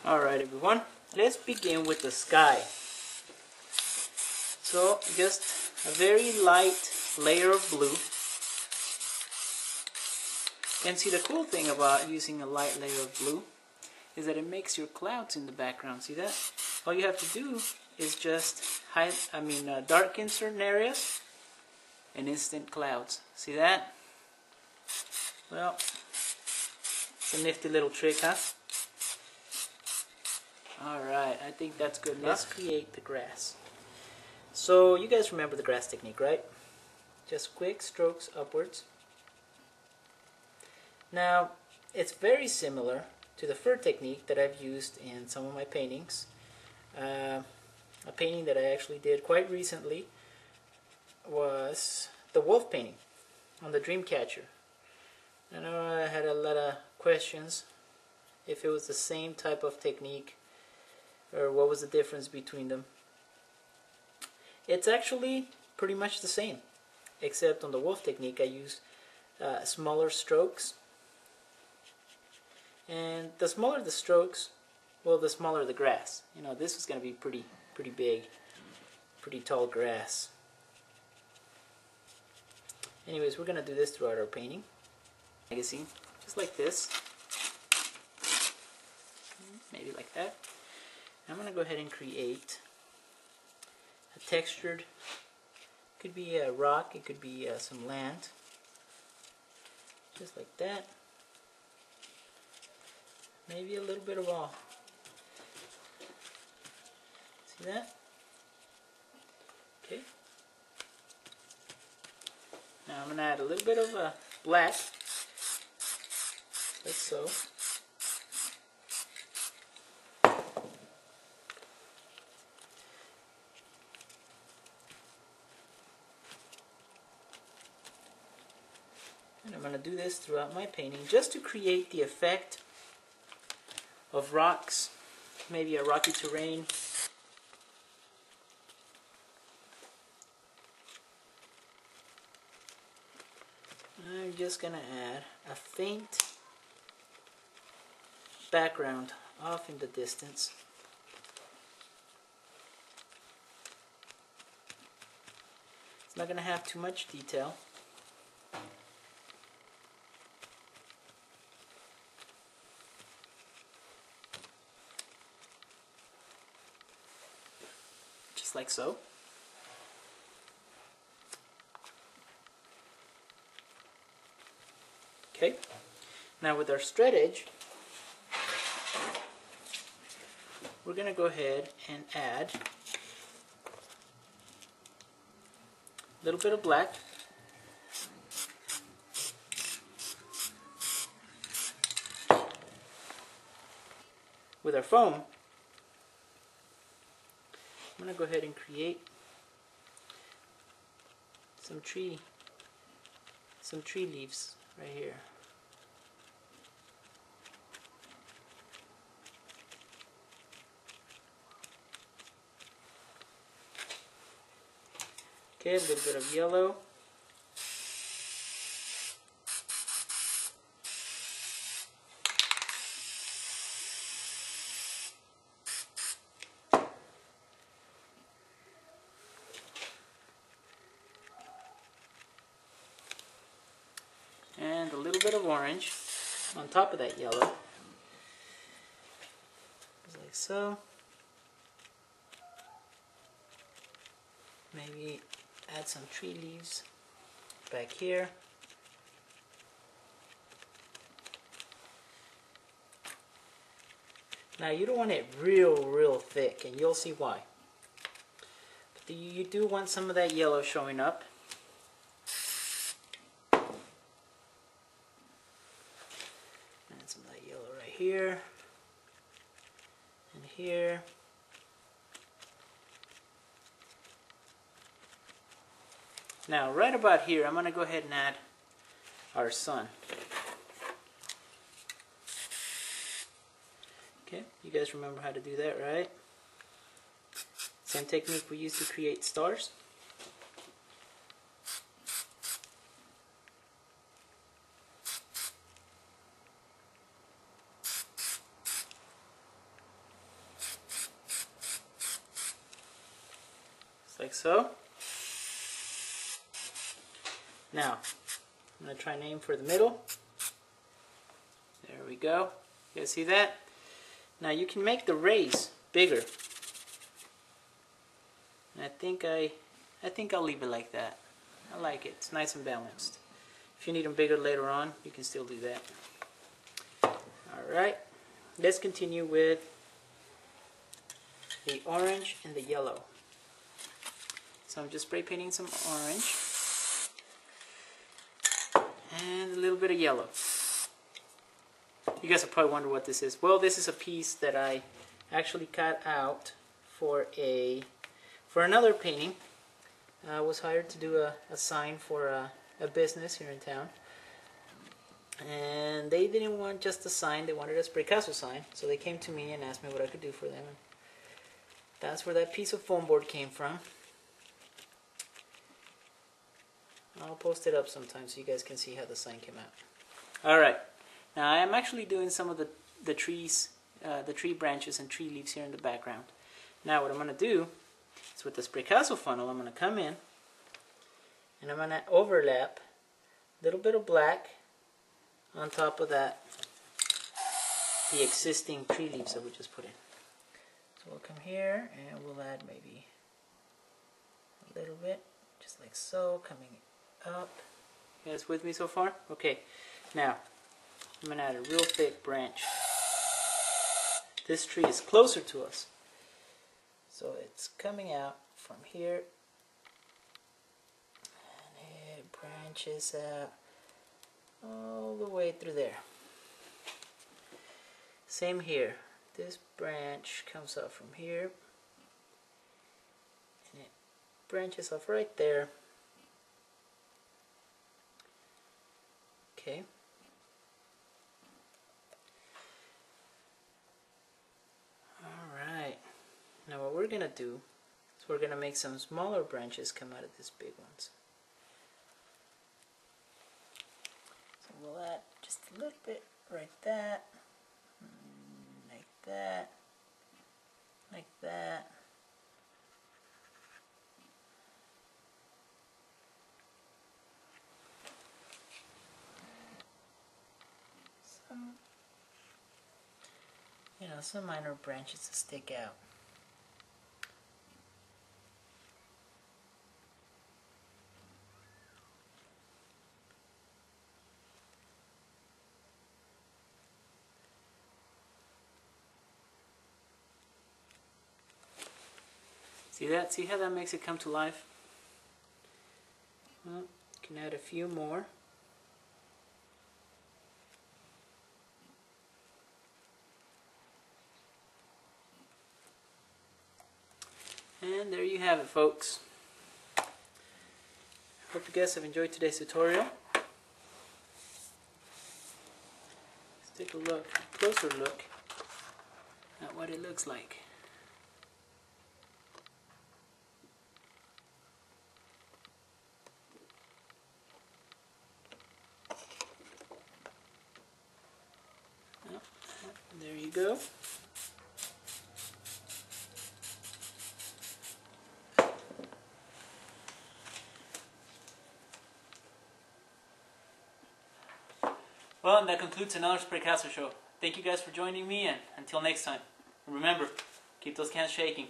Alright everyone, let's begin with the sky. So just a very light layer of blue. And see, the cool thing about using a light layer of blue is that it makes your clouds in the background. See that? All you have to do is just darken certain areas and instant clouds. See that? Well, it's a nifty little trick, huh? Alright, I think that's good enough. Let's create the grass. So you guys remember the grass technique, right? Just quick strokes upwards. Now, it's very similar to the fur technique that I've used in some of my paintings. A painting that I actually did quite recently was the wolf painting on the Dreamcatcher. I know I had a lot of questions if it was the same type of technique or what was the difference between them. It's actually pretty much the same, except on the wolf technique I use smaller strokes. And the smaller the strokes, well, the smaller the grass. You know, this is going to be pretty big, pretty tall grass. Anyways, we're going to do this throughout our painting. Magazine, just like this. Maybe like that. I'm going to go ahead and create a textured, could be a rock, it could be some land. Just like that. Maybe a little bit of all. See that? Okay. Now I'm going to add a little bit of black, like so. And I'm going to do this throughout my painting just to create the effect of rocks, maybe a rocky terrain. I'm just going to add a faint background off in the distance. It's not going to have too much detail. Just like so. Okay, now with our straight edge, we're going to go ahead and add a little bit of black. With our foam, I'm going to go ahead and create some tree leaves right here. Okay, a little bit of yellow. And a little bit of orange on top of that yellow. Just like so. Maybe add some tree leaves back here. Now you don't want it real thick, and you'll see why. But you do want some of that yellow showing up. And some of that yellow right here and here. Now, right about here, I'm going to go ahead and add our sun. Okay, you guys remember how to do that, right? Same technique we used to create stars. like so. Now, I'm going to try and aim for the middle. There we go. You guys see that? Now you can make the rays bigger. And I think I'll leave it like that. I like it. It's nice and balanced. If you need them bigger later on, you can still do that. Alright, let's continue with the orange and the yellow. So I'm just spray painting some orange and a little bit of yellow. You guys will probably wonder what this is. Well, this is a piece that I actually cut out for another painting. I was hired to do a sign for a business here in town. And they didn't want just a sign, they wanted a spraycasso sign. So they came to me and asked me what I could do for them. And that's where that piece of foam board came from. I'll post it up sometime so you guys can see how the sign came out. Alright, now I am actually doing some of the trees, the tree branches and tree leaves here in the background. Now what I'm going to do is with the spraycasso funnel, I'm going to come in and I'm going to overlap a little bit of black on top of that, the existing tree leaves that we just put in. So we'll come here and we'll add maybe a little bit, just like so, coming up. You guys with me so far? Okay, now I'm going to add a real thick branch. This tree is closer to us, so it's coming out from here and it branches out all the way through there. Same here. This branch comes up from here and it branches off right there. Okay. Alright. Now what we're going to do is we're going to make some smaller branches come out of these big ones. So we'll add just a little bit right that, like that, like that. Some minor branches to stick out. See that? See how that makes it come to life? Well, you can add a few more. And there you have it, folks. Hope you guys have enjoyed today's tutorial. Let's take a closer look at what it looks like. Well, there you go. Well, and that concludes another Spraycasso show. Thank you guys for joining me, and until next time, remember, keep those cans shaking.